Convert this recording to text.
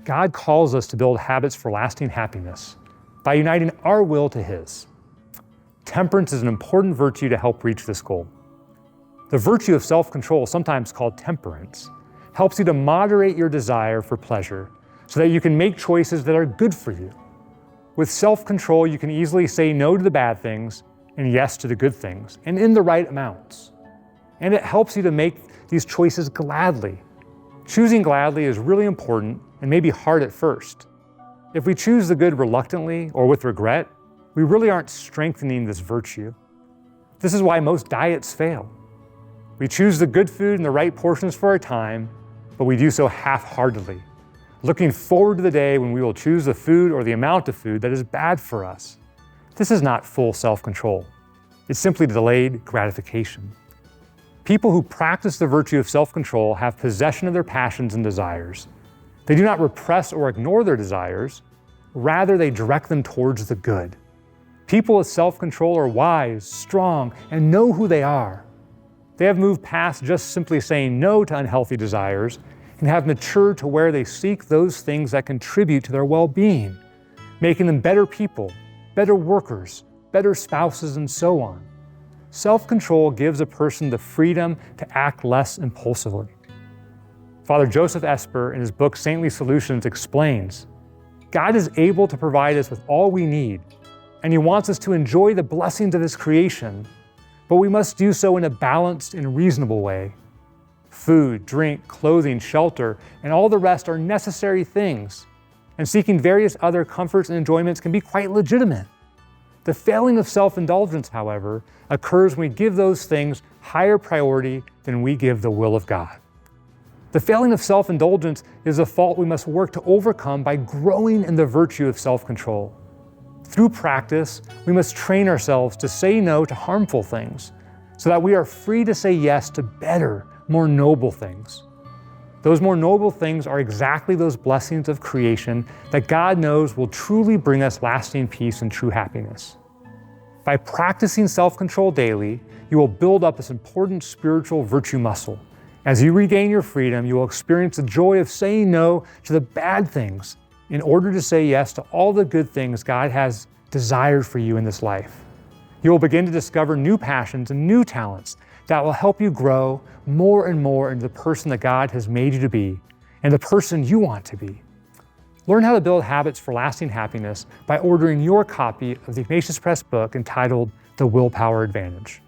God calls us to build habits for lasting happiness by uniting our will to His. Temperance is an important virtue to help reach this goal. The virtue of self-control, sometimes called temperance, helps you to moderate your desire for pleasure so that you can make choices that are good for you. With self-control, you can easily say no to the bad things and yes to the good things, and in the right amounts. And it helps you to make these choices gladly. Choosing gladly is really important and may be hard at first. If we choose the good reluctantly or with regret, we really aren't strengthening this virtue. This is why most diets fail. We choose the good food in the right portions for our time, but we do so half-heartedly, looking forward to the day when we will choose the food or the amount of food that is bad for us. This is not full self-control. It's simply delayed gratification. People who practice the virtue of self-control have possession of their passions and desires. They do not repress or ignore their desires. Rather, they direct them towards the good. People with self-control are wise, strong, and know who they are. They have moved past just simply saying no to unhealthy desires and have matured to where they seek those things that contribute to their well-being, making them better people, better workers, better spouses, and so on. Self-control gives a person the freedom to act less impulsively. Father Joseph Esper, in his book Saintly Solutions, explains, God is able to provide us with all we need, and He wants us to enjoy the blessings of His creation, but we must do so in a balanced and reasonable way. Food, drink, clothing, shelter, and all the rest are necessary things, and seeking various other comforts and enjoyments can be quite legitimate. The failing of self-indulgence, however, occurs when we give those things higher priority than we give the will of God. The failing of self-indulgence is a fault we must work to overcome by growing in the virtue of self-control. Through practice, we must train ourselves to say no to harmful things so that we are free to say yes to better, more noble things. Those more noble things are exactly those blessings of creation that God knows will truly bring us lasting peace and true happiness. By practicing self-control daily, you will build up this important spiritual virtue muscle. As you regain your freedom, you will experience the joy of saying no to the bad things in order to say yes to all the good things God has desired for you in this life. You will begin to discover new passions and new talents that will help you grow more and more into the person that God has made you to be and the person you want to be. Learn how to build habits for lasting happiness by ordering your copy of the Ignatius Press book entitled The Willpower Advantage.